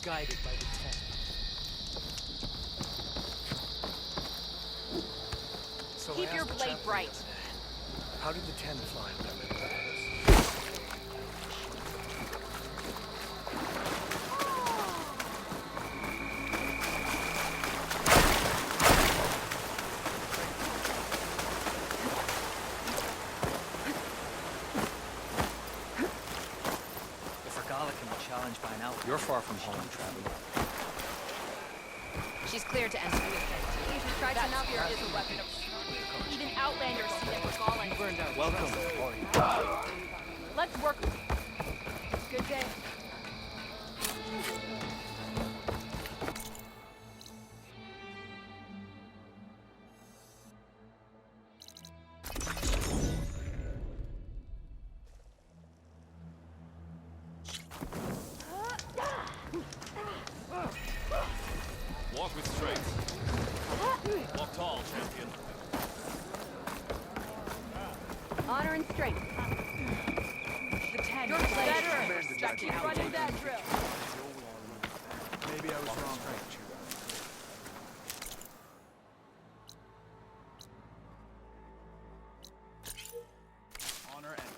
guided by the Ten. So Keep your blade bright. How did the Ten fly without any guidance? By now, you're far from home, traveler. She's clear to enter. Try to now here is a weapon of... Even Outlanders see that Regala burned out. Welcome. Let's work. Good day. Walk with strength. Walk tall, champion. Honor and strength. The Ten. You're better. Keep running that drill. Maybe I was wrong. Honor and...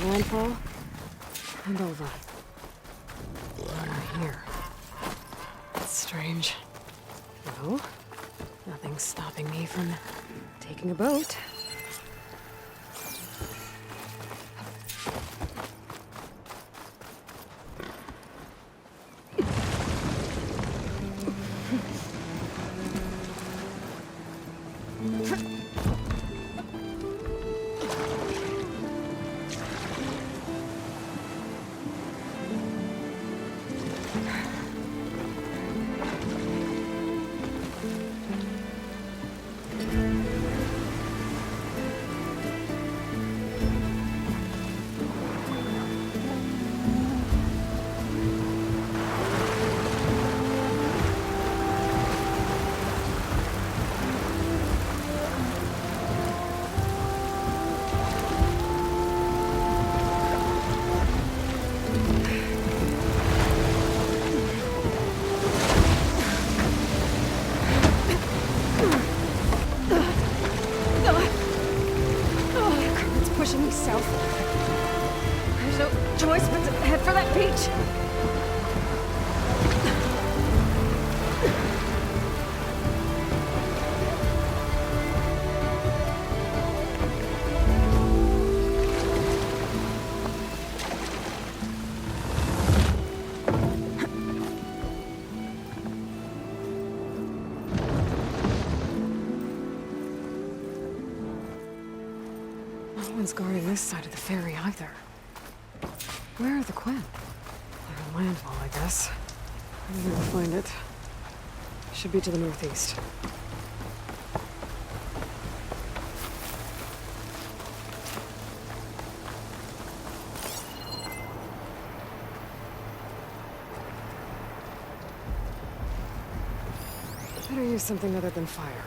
Landfall and over. We're here. It's strange. No, nothing's stopping me from taking a boat. Choice but to head for that beach. No one's guarding this side of the ferry either. Where are the Quen? They're in landfall, I guess. I'm gonna find it. Should be to the northeast. Better use something other than fire.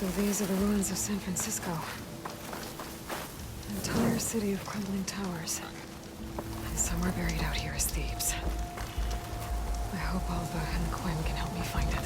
So these are the ruins of San Francisco. An entire city of crumbling towers. And somewhere buried out here is Thebes. I hope Alva and Quinn can help me find it.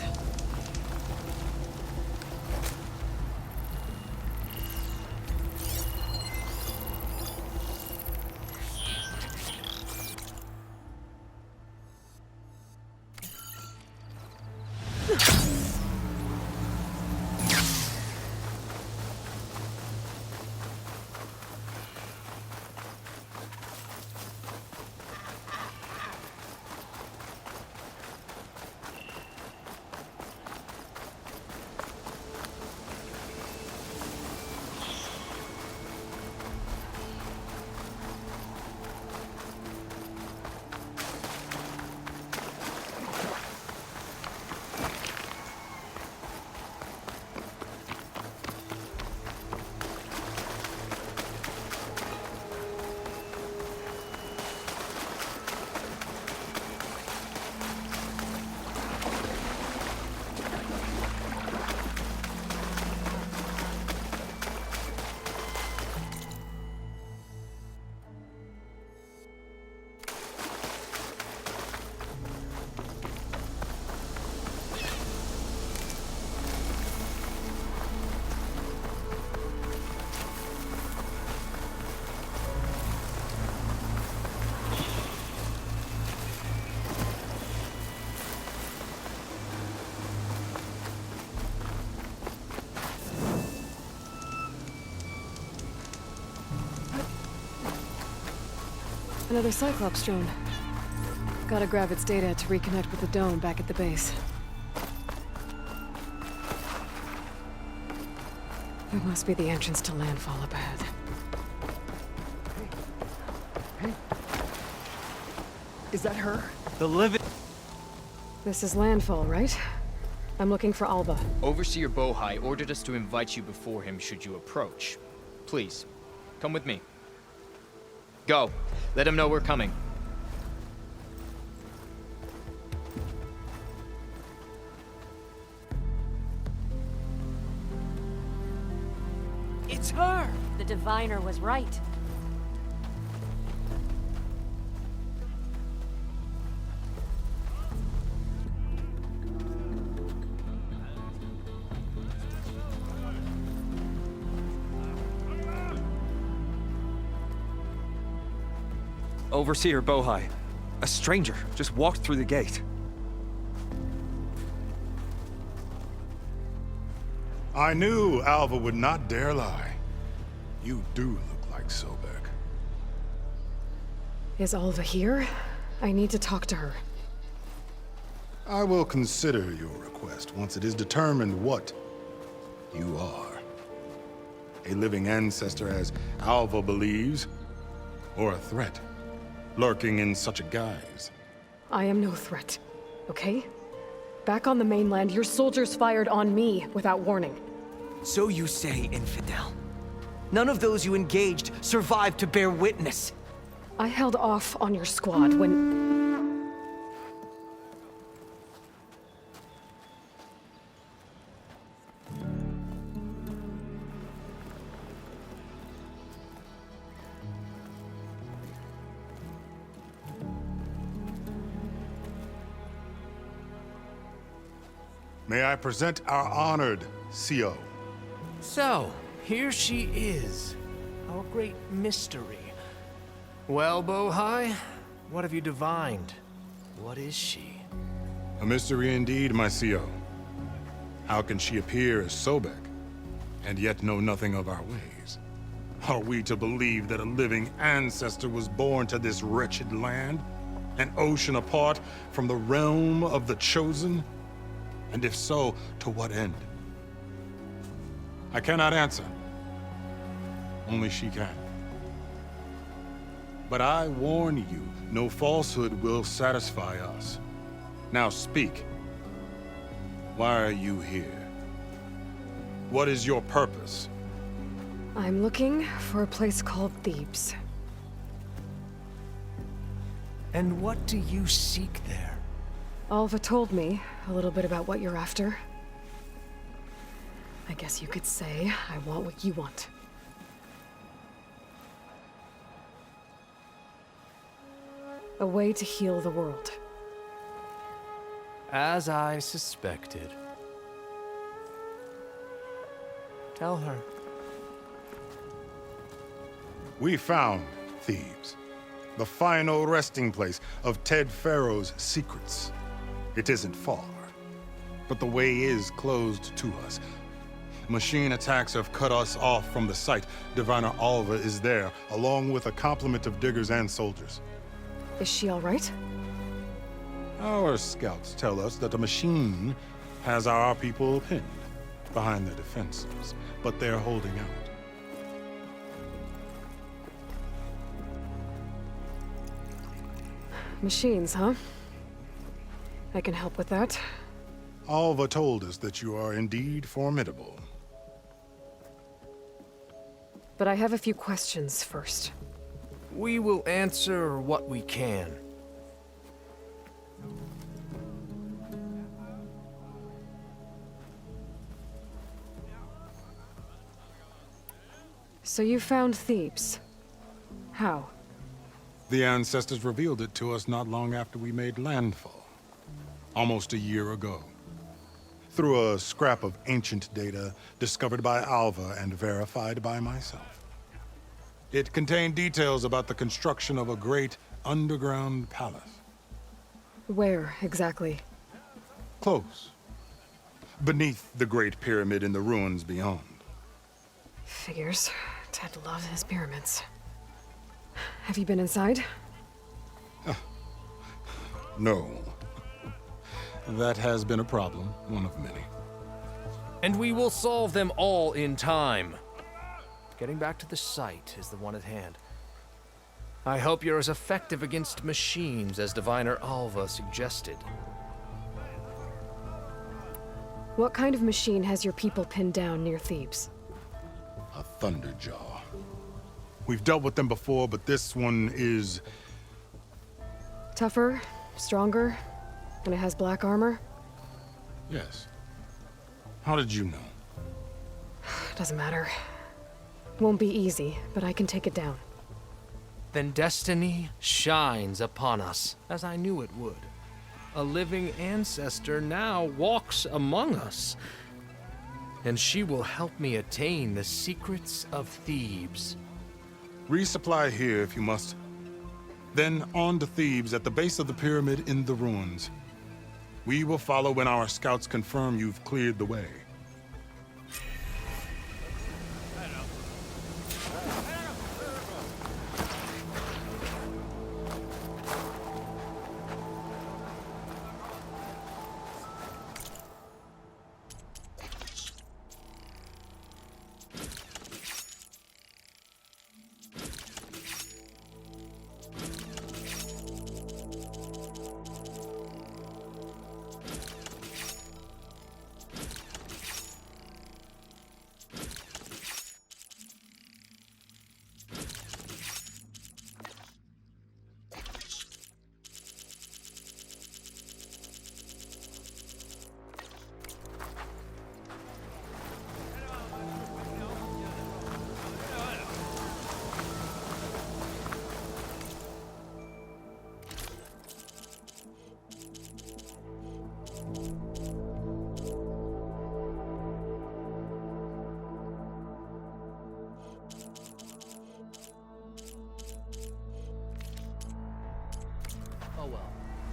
Another Cyclops drone. Gotta grab its data to reconnect with the dome back at the base. There must be the entrance to landfall up ahead. Is that her? The living... This is landfall, right? I'm looking for Alba. Overseer Bohai ordered us to invite you before him should you approach. Please, come with me. Go. Let him know we're coming. It's her! The diviner was right. Overseer Bohai. A stranger just walked through the gate. I knew Alva would not dare lie. You do look like Sobek. Is Alva here? I need to talk to her. I will consider your request once it is determined what you are. A living ancestor, as Alva believes, or a threat, lurking in such a guise. I am no threat, okay? Back on the mainland, your soldiers fired on me without warning. So you say, infidel. None of those you engaged survived to bear witness. I held off on your squad when... May I present our honored CO? So, here she is. Our great mystery. Well, Bohai, what have you divined? What is she? A mystery indeed, my CO. How can she appear as Sobek, and yet know nothing of our ways? Are we to believe that a living ancestor was born to this wretched land? An ocean apart from the realm of the Chosen? And if so, to what end? I cannot answer. Only she can. But I warn you, no falsehood will satisfy us. Now speak. Why are you here? What is your purpose? I'm looking for a place called Thebes. And what do you seek there? Alva told me a little bit about what you're after. I guess you could say I want what you want. A way to heal the world. As I suspected. Tell her. We found Thebes, the final resting place of Ted Pharaoh's secrets. It isn't far, but the way is closed to us. Machine attacks have cut us off from the site. Diviner Alva is there, along with a complement of diggers and soldiers. Is she all right? Our scouts tell us that a machine has our people pinned behind their defenses, but they're holding out. Machines, huh? I can help with that. Alva told us that you are indeed formidable. But I have a few questions first. We will answer what we can. So you found Thebes. How? The ancestors revealed it to us not long after we made landfall. Almost a year ago. Through a scrap of ancient data discovered by Alva and verified by myself. It contained details about the construction of a great underground palace. Where, exactly? Close. Beneath the Great Pyramid in the ruins beyond. Figures. Ted loves his pyramids. Have you been inside? No. That has been a problem, one of many. And we will solve them all in time. Getting back to the site is the one at hand. I hope you're as effective against machines as Diviner Alva suggested. What kind of machine has your people pinned down near Thebes? A Thunderjaw. We've dealt with them before, but this one is... Tougher? Stronger? And it has black armor? Yes. How did you know? Doesn't matter. Won't be easy, but I can take it down. Then destiny shines upon us, as I knew it would. A living ancestor now walks among us. And she will help me attain the secrets of Thebes. Resupply here if you must. Then on to Thebes at the base of the pyramid in the ruins. We will follow when our scouts confirm you've cleared the way.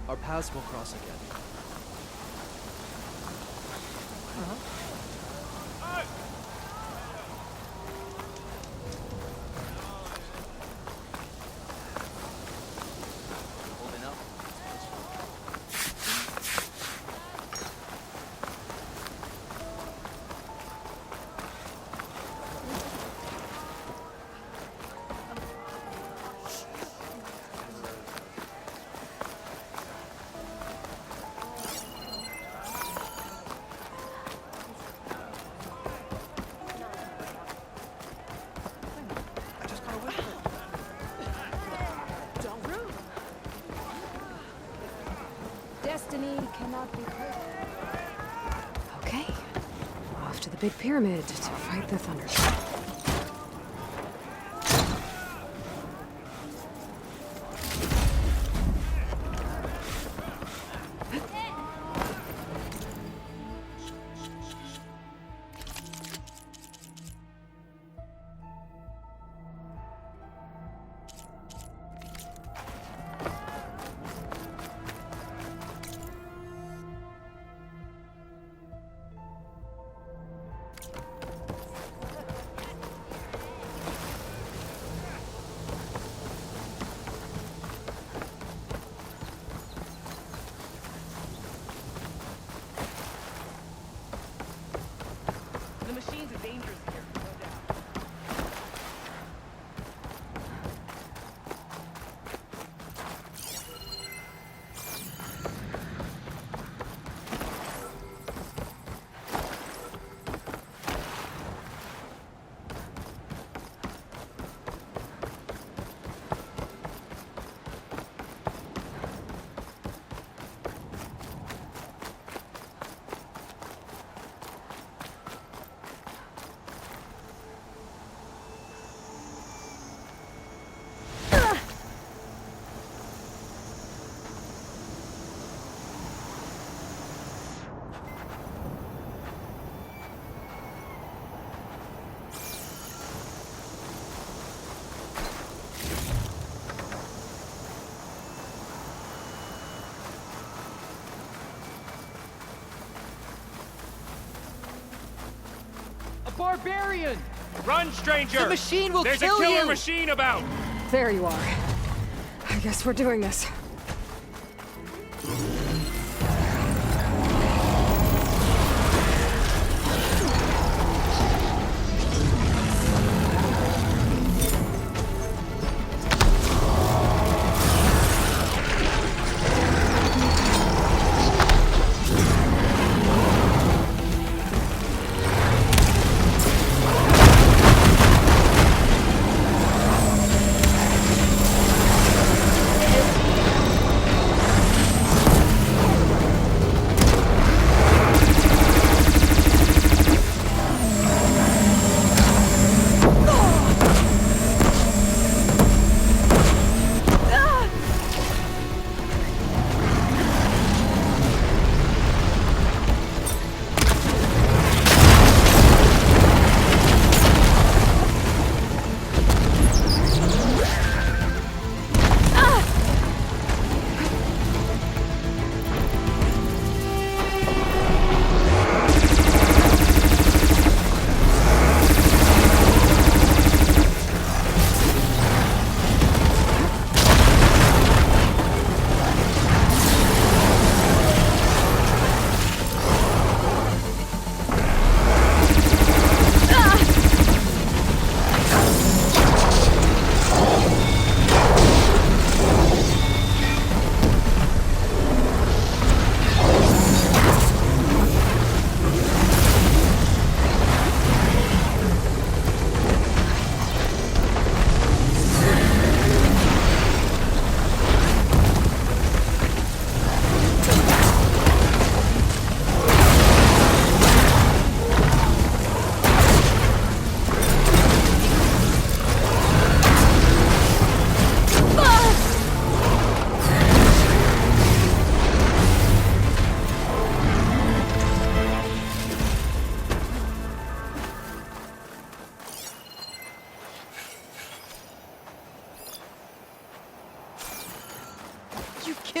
our paths will cross again. Holding up. Destiny cannot be hurt. Okay. Off to the big pyramid to fight the thunderstorm. The machines are dangerous here, no doubt. A barbarian! Run, stranger! The machine will There's kill a killer you! machine about! There you are. I guess we're doing this.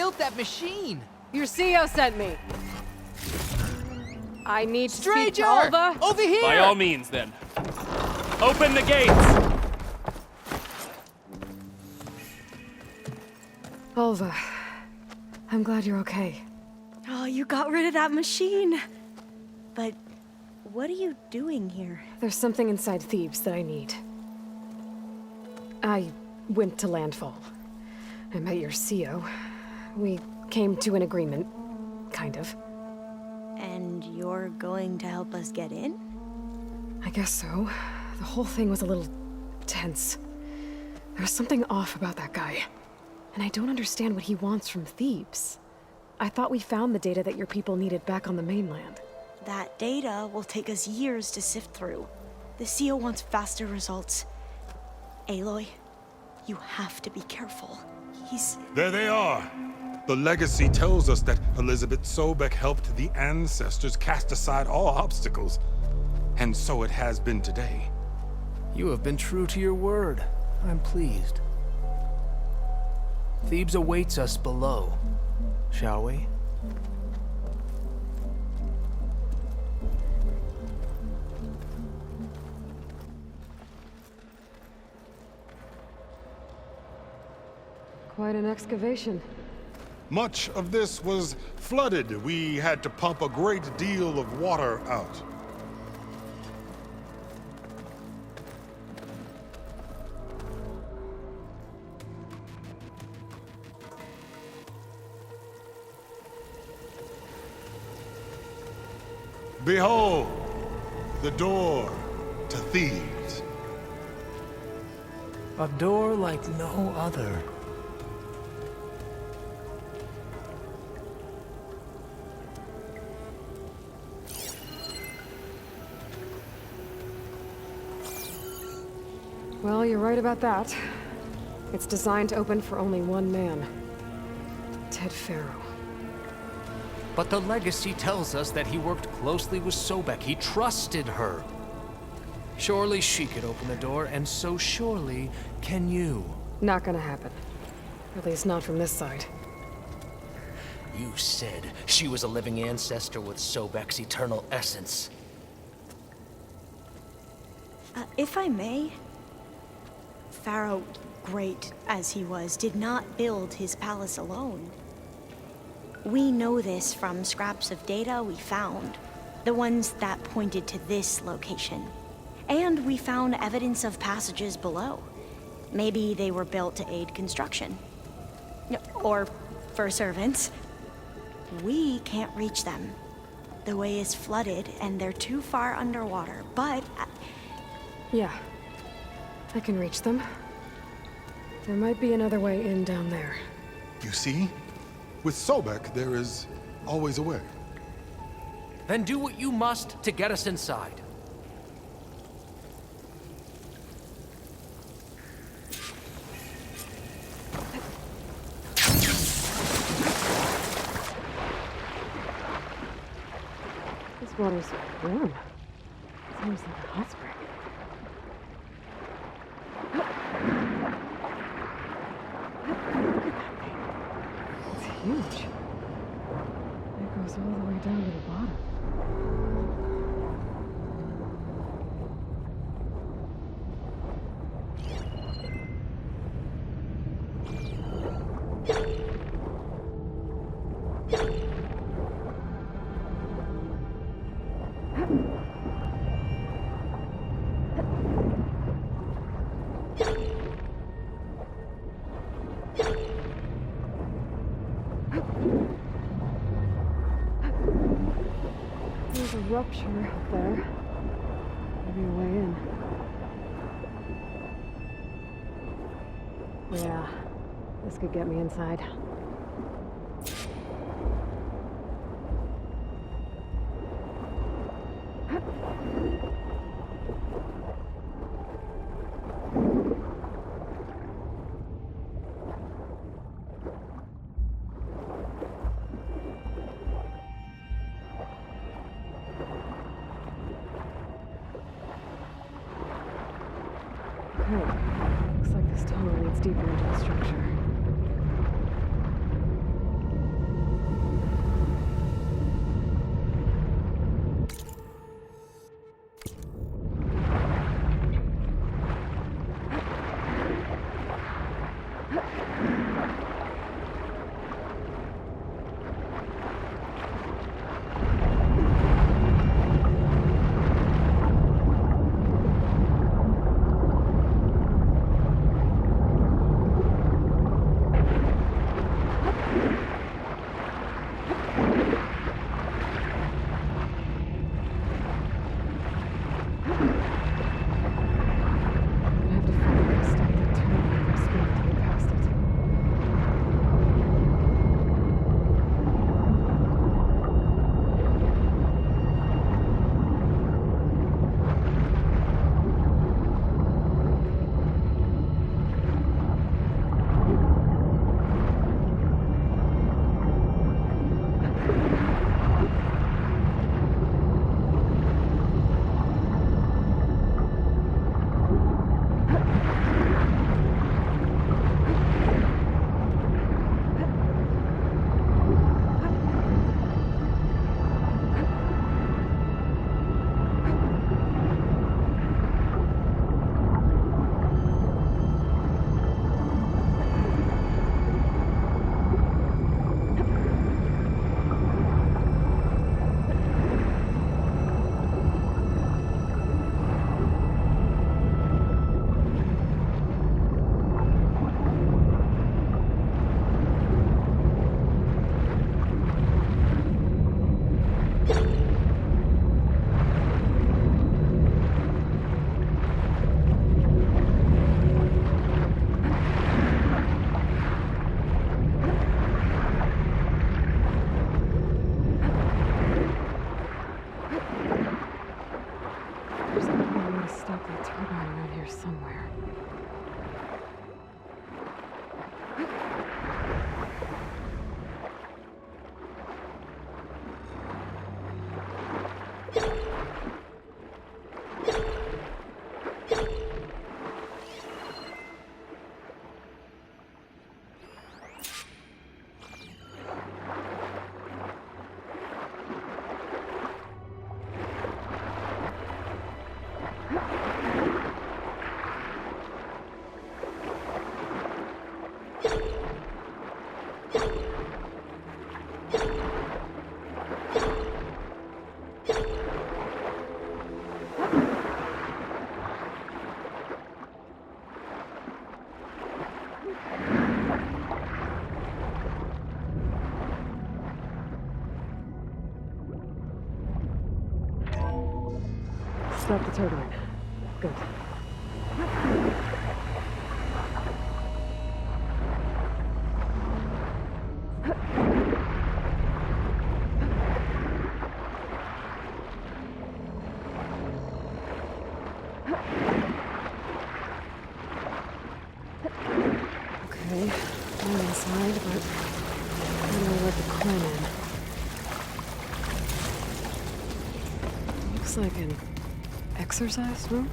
built that machine? Your CEO sent me. I need to speak to Stranger! Alva. Over here! By all means, then. Open the gates! Alva, I'm glad you're okay. Oh, you got rid of that machine. But what are you doing here? There's something inside Thebes that I need. I went to Landfall. I met your CEO. We came to an agreement, kind of. And you're going to help us get in? I guess so. The whole thing was a little tense. There was something off about that guy. And I don't understand what he wants from Thebes. I thought we found the data that your people needed back on the mainland. That data will take us years to sift through. The CEO wants faster results. Aloy, you have to be careful. He's... There they are. The legacy tells us that Elizabeth Sobek helped the ancestors cast aside all obstacles. And so it has been today. You have been true to your word. I'm pleased. Thebes awaits us below. Shall we? Quite an excavation. Much of this was flooded. We had to pump a great deal of water out. Behold, the door to Thebes. A door like no other. Well, you're right about that. It's designed to open for only one man. Ted Faro. But the legacy tells us that he worked closely with Sobek. He trusted her. Surely she could open the door, and so surely can you. Not gonna happen. At least not from this side. You said she was a living ancestor with Sobek's eternal essence. If I may, Pharaoh, great as he was, did not build his palace alone. We know this from scraps of data we found, the ones that pointed to this location. And we found evidence of passages below. Maybe they were built to aid construction. Or for servants. We can't reach them. The way is flooded and they're too far underwater, but... Yeah. I can reach them. There might be another way in down there. You see? With Sobek, there is always a way. Then do what you must to get us inside. This water's warm. Seems like a hot spring. It's huge. It goes all the way down to the bottom. There's a rupture up there. Maybe a way in. Yeah, this could get me inside. Looks like this tunnel leads deeper into the structure. There's gotta be a way to stop that turbine around here somewhere. Stop the turbine. Good. Okay, I'm inside, but how do I let the Quinn in? Looks like an exercise room?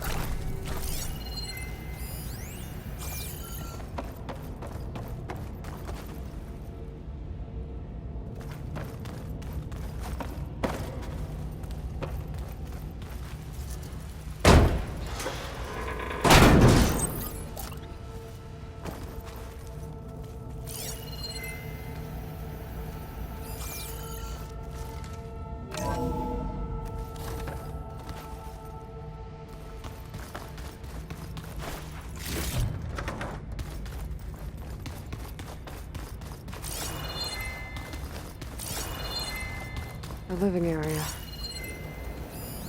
The living area.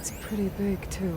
It's pretty big, too.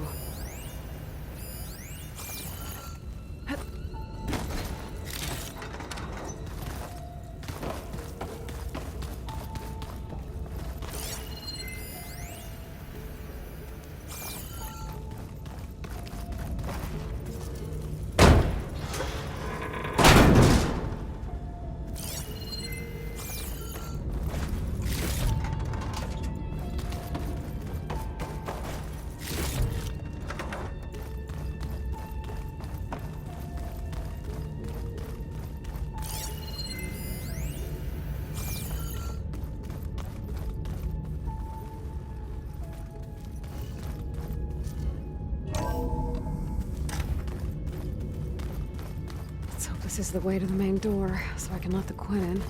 Let's hope this is the way to the main door, so I can let the Quinn in.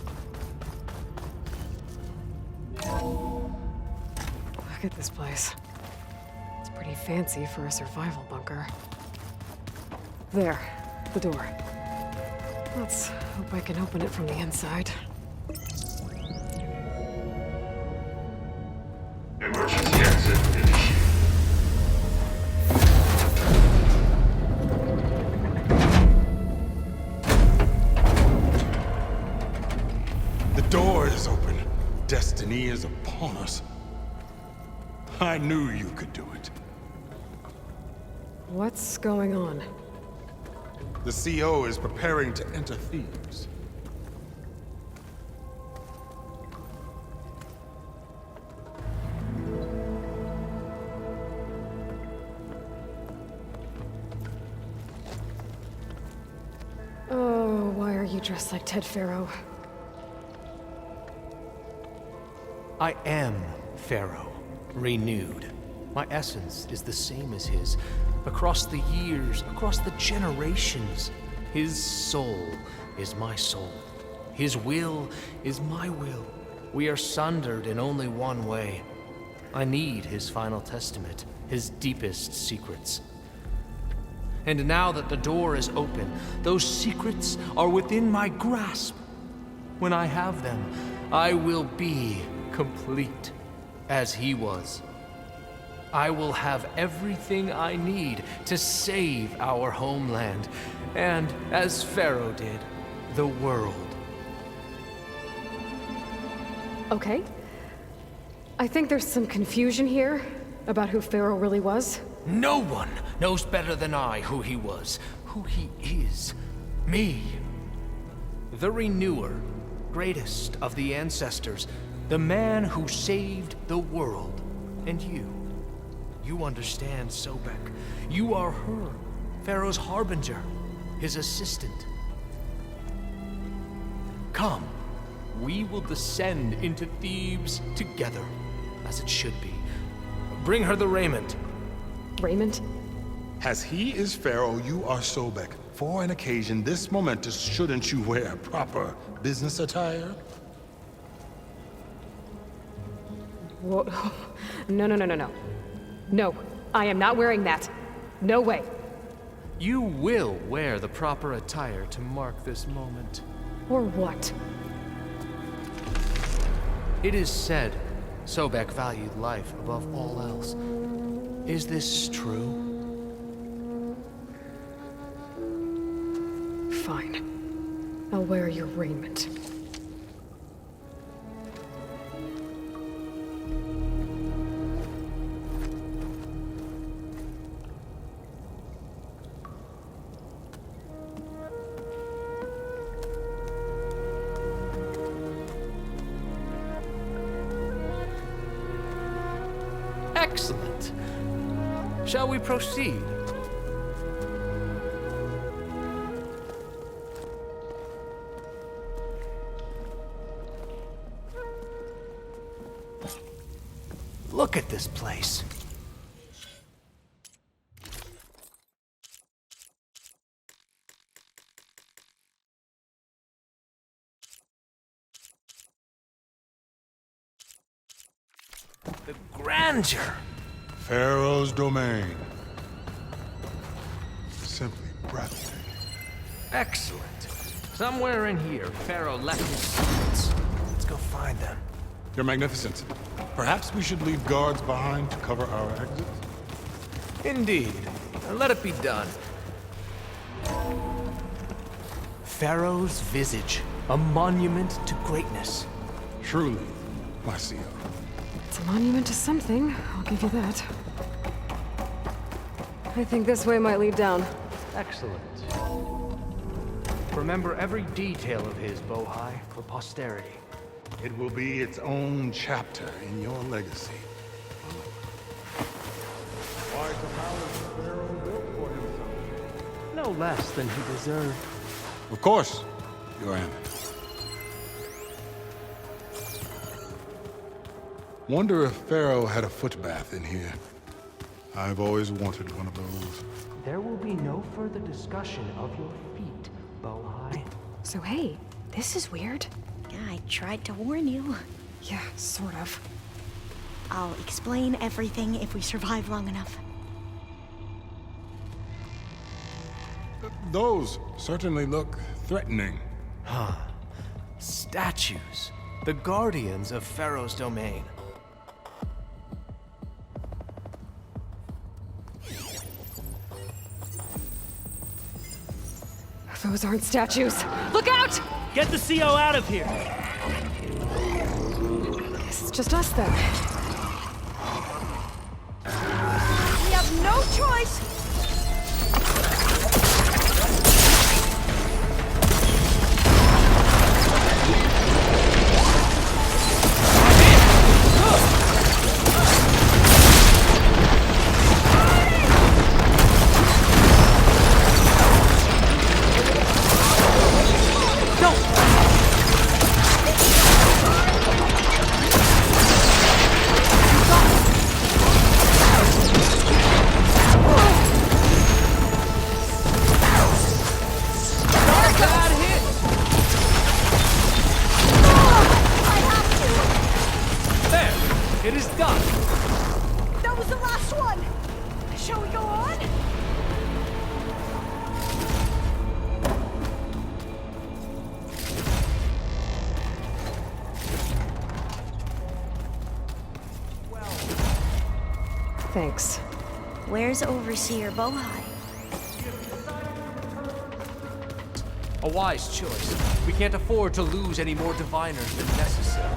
Look at this place. It's pretty fancy for a survival bunker. There, the door. Let's hope I can open it from the inside. Emergency exit initiated. The door is open. Destiny is upon us. I knew you could do it. What's going on? The CO is preparing to enter Thebes. Oh, why are you dressed like Ted Faro? I am Pharaoh, renewed. My essence is the same as his. Across the years, across the generations, his soul is my soul. His will is my will. We are sundered in only one way. I need his final testament, his deepest secrets. And now that the door is open, those secrets are within my grasp. When I have them, I will be complete, as he was. I will have everything I need to save our homeland, and, as Pharaoh did, the world. Okay. I think there's some confusion here about who Pharaoh really was. No one knows better than I who he was, who he is. Me. The Renewer, greatest of the ancestors, the man who saved the world. And you understand Sobek. You are her, Pharaoh's harbinger, his assistant. Come, we will descend into Thebes together, as it should be. Bring her the raiment. Raiment? As he is Pharaoh, you are Sobek. For an occasion this momentous, shouldn't you wear proper business attire? Whoa. No. No, I am not wearing that. No way. You will wear the proper attire to mark this moment. Or what? It is said Sobek valued life above all else. Is this true? Fine. I'll wear your raiment. Excellent. Shall we proceed? Look at this place. The grandeur. Pharaoh's domain. Simply breathtaking. Excellent. Somewhere in here, Pharaoh left his secrets. Let's go find them. Your Magnificence, perhaps we should leave guards behind to cover our exits? Indeed. Let it be done. Pharaoh's visage, a monument to greatness. Truly, my seal. It's a monument to something, I'll give you that. I think this way might lead down. Excellent. Remember every detail of his, Bohai, for posterity. It will be its own chapter in your legacy. Why is the palace Pharaoh built for himself? No less than he deserved. Of course, Your Honor. Wonder if Pharaoh had a foot bath in here. I've always wanted one of those. There will be no further discussion of your feet, Bohai. So hey, this is weird. Yeah, I tried to warn you. Yeah, sort of. I'll explain everything if we survive long enough. Those certainly look threatening. Huh. Statues. The guardians of Pharaoh's domain. Those aren't statues. Look out! Get the CO out of here! Guess it's just us then. We have no choice! It is done! That was the last one! Shall we go on? Thanks. Where's Overseer Bohai? A wise choice. We can't afford to lose any more diviners than necessary.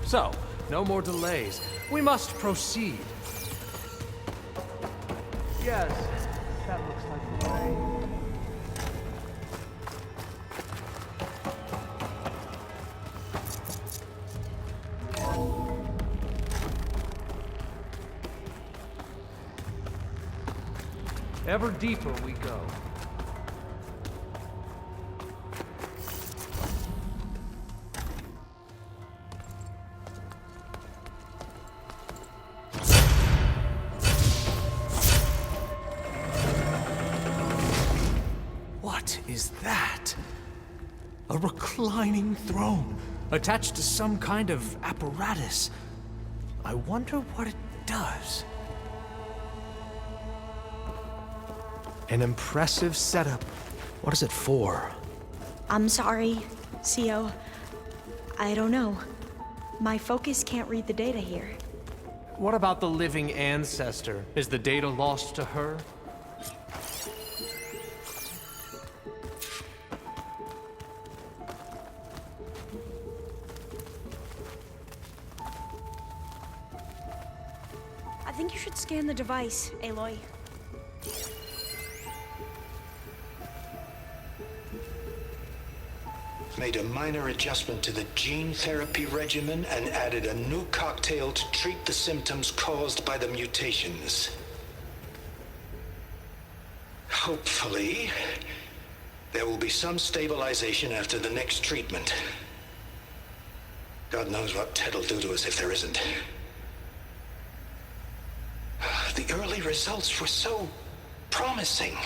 So, no more delays. We must proceed. Yes, that looks like the way. Ever deeper we go. What is that? A reclining throne, attached to some kind of apparatus. I wonder what it does. An impressive setup. What is it for? I'm sorry, Sio. I don't know. My focus can't read the data here. What about the living ancestor? Is the data lost to her? I think you should scan the device, Aloy. Made a minor adjustment to the gene therapy regimen and added a new cocktail to treat the symptoms caused by the mutations. Hopefully, there will be some stabilization after the next treatment. God knows what Ted'll do to us if there isn't. The early results were so promising.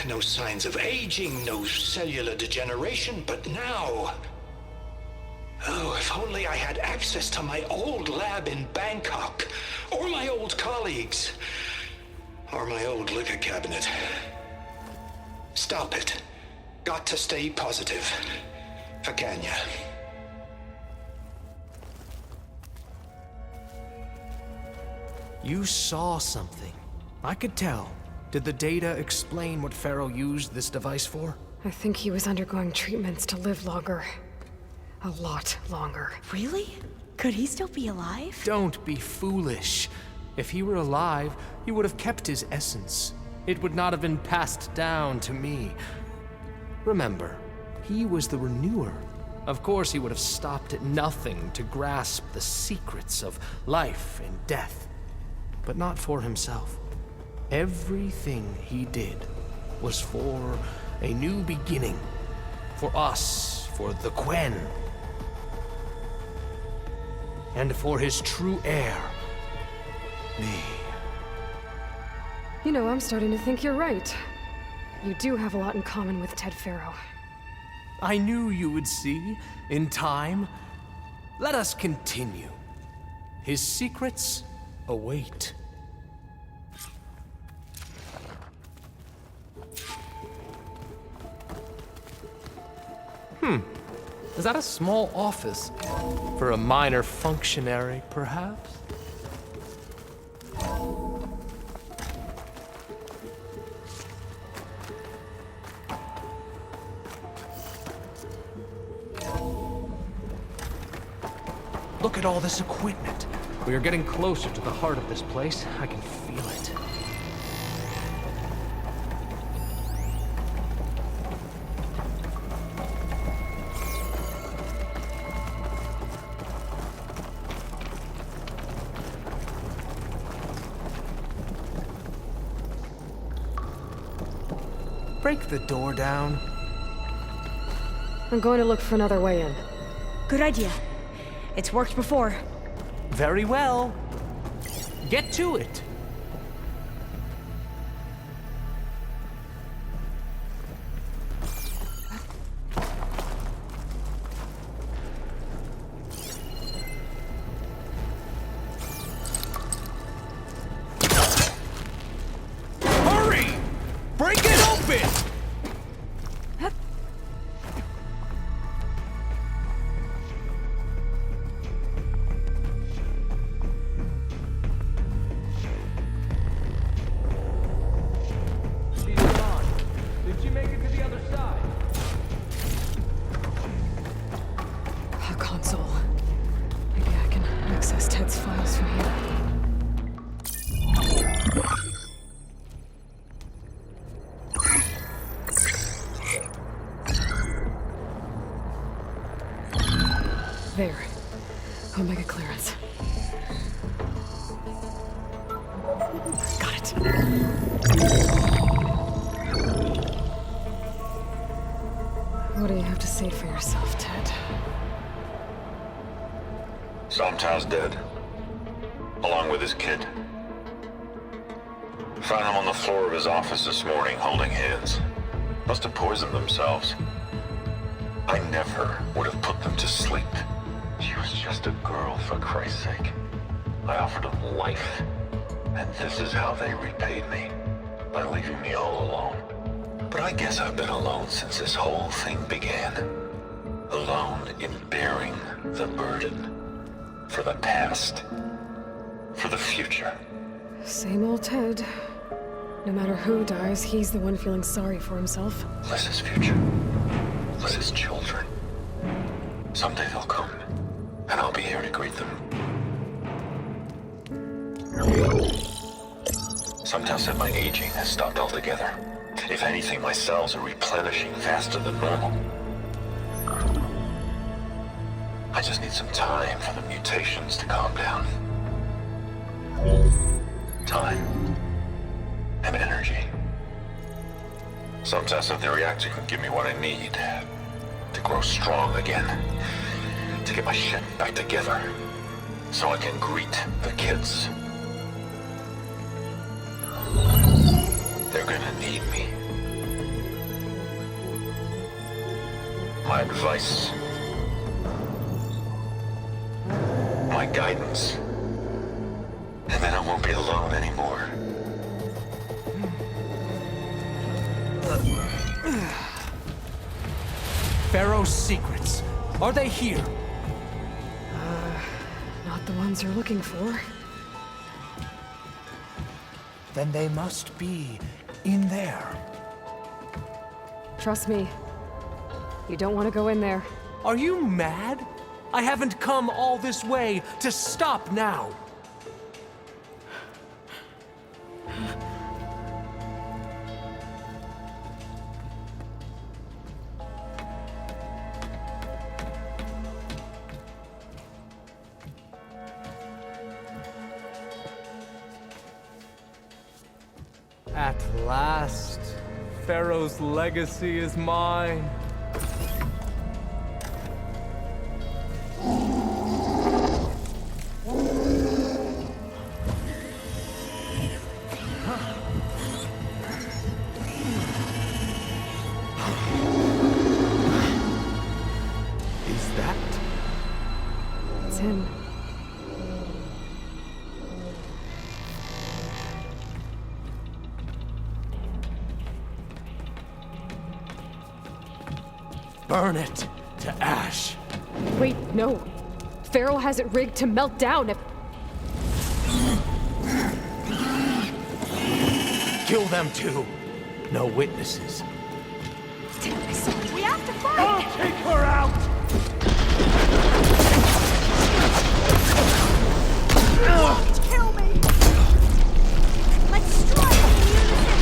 No signs of aging, no cellular degeneration, but now... Oh, if only I had access to my old lab in Bangkok, or my old colleagues, or my old liquor cabinet. Stop it. Got to stay positive. For Kanya. You saw something. I could tell. Did the data explain what Pharaoh used this device for? I think he was undergoing treatments to live longer. A lot longer. Really? Could he still be alive? Don't be foolish. If he were alive, he would have kept his essence. It would not have been passed down to me. Remember, he was the renewer. Of course, he would have stopped at nothing to grasp the secrets of life and death. But not for himself. Everything he did was for a new beginning. For us, for the Quen. And for his true heir, me. You know, I'm starting to think you're right. You do have a lot in common with Ted Pharaoh. I knew you would see, in time. Let us continue. His secrets await. Is that a small office? For a minor functionary, perhaps? Look at all this equipment. We are getting closer to the heart of this place. I can feel it. Break the door down. I'm going to look for another way in. Good idea. It's worked before. Very well. Get to it. Hurry! Break it open! Say it for yourself, Ted. Somtow's dead. Along with his kid. Found him on the floor of his office this morning, holding hands. Must have poisoned themselves. I never would have put them to sleep. She was just a girl, for Christ's sake. I offered them life. And this is how they repaid me. By leaving me all alone. But I guess I've been alone since this whole thing began. Alone in bearing the burden. For the past. For the future. Same old Ted. No matter who dies, he's the one feeling sorry for himself. Liz's future. Liz's children. Someday they'll come. And I'll be here to greet them. Sometimes said my aging has stopped altogether. If anything, my cells are replenishing faster than normal. I just need some time for the mutations to calm down. Time. And energy. Sometimes said the reactor can give me what I need. To grow strong again. To get my shit back together. So I can greet the kids. They're gonna need me. My advice. My guidance. And then I won't be alone anymore. Pharaoh's secrets. Are they here? Not the ones you're looking for. Then they must be in there. Trust me. You don't want to go in there. Are you mad? I haven't come all this way to stop now. At last, Pharaoh's legacy is mine. Is that? It's him. Burn it to ash. Wait, no. Pharaoh has it rigged to melt down if... Kill them too. No witnesses. We have to fight! I'll take her out! Kill me! Let's strike in unison!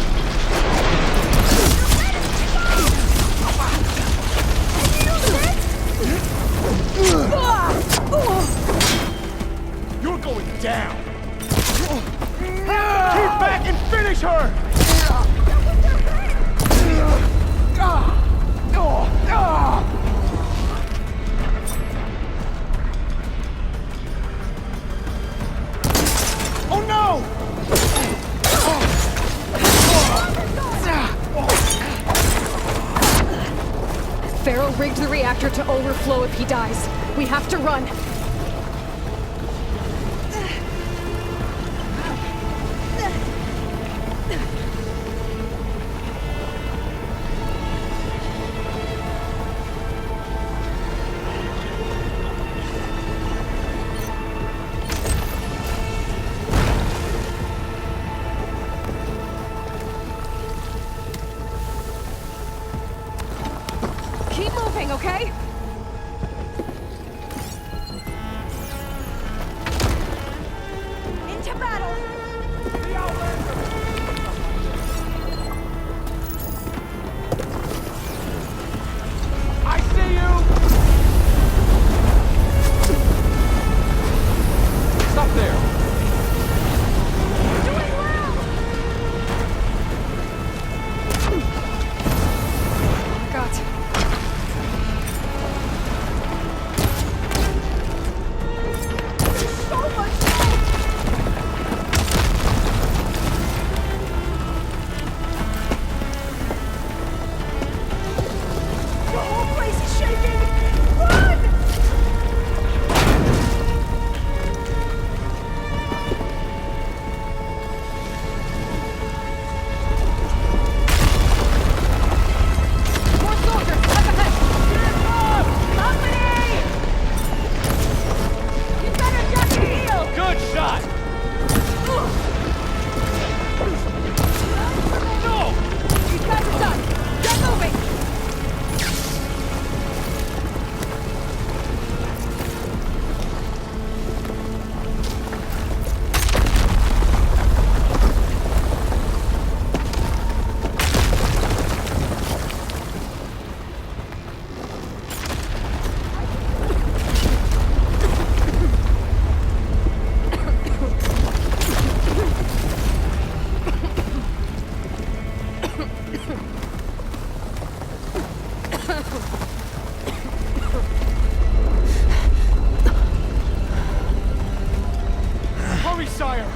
You're going down! Keep back and finish her! Oh no! Pharaoh rigged the reactor to overflow if he dies. We have to run. Keep moving, okay? Into battle! I see you! Stop there. Doing well! God. Hurry, sire!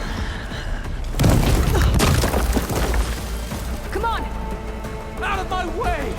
Come on! Out of my way!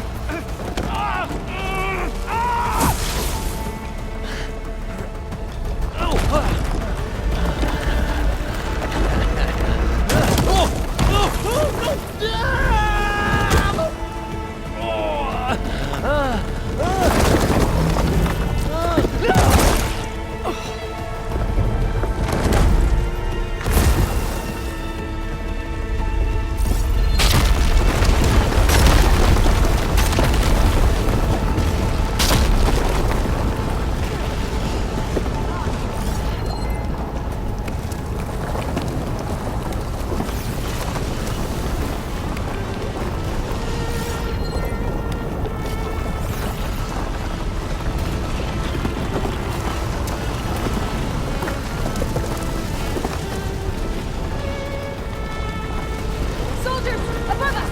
Soldiers! Above us!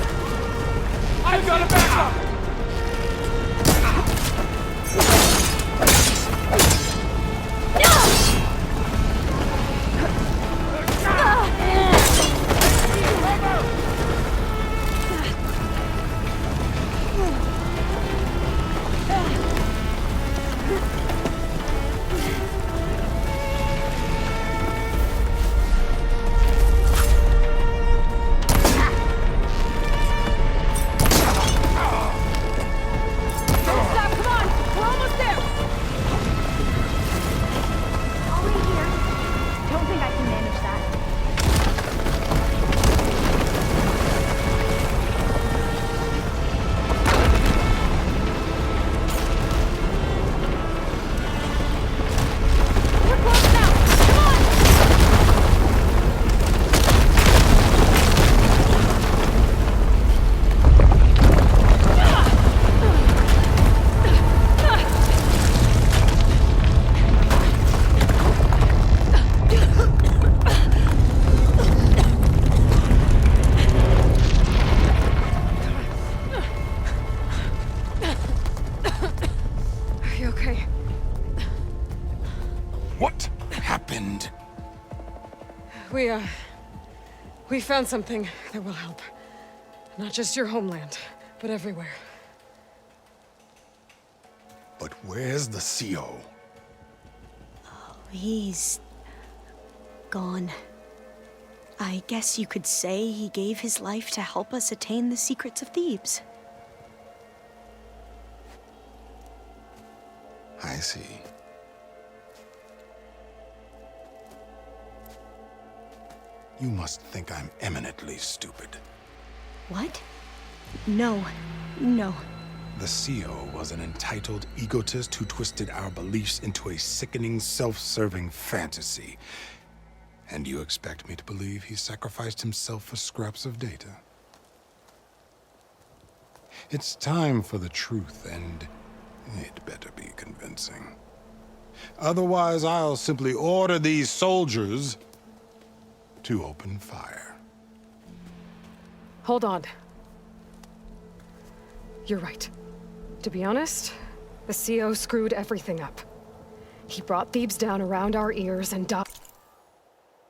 I've got a backup! Don't stop! Come on! We're almost there! I'll wait here. Don't think I can manage that. We're close now! Come on! Are you okay? What happened? We found something that will help. Not just your homeland, but everywhere. But where's the CO? He's gone. I guess you could say he gave his life to help us attain the secrets of Thebes. I see. You must think I'm eminently stupid. What? No. No. The CO was an entitled egotist who twisted our beliefs into a sickening, self-serving fantasy. And you expect me to believe he sacrificed himself for scraps of data? It's time for the truth, and it better be convincing. Otherwise, I'll simply order these soldiers to open fire. Hold on. You're right. To be honest, the CO screwed everything up. He brought Thebes down around our ears and died.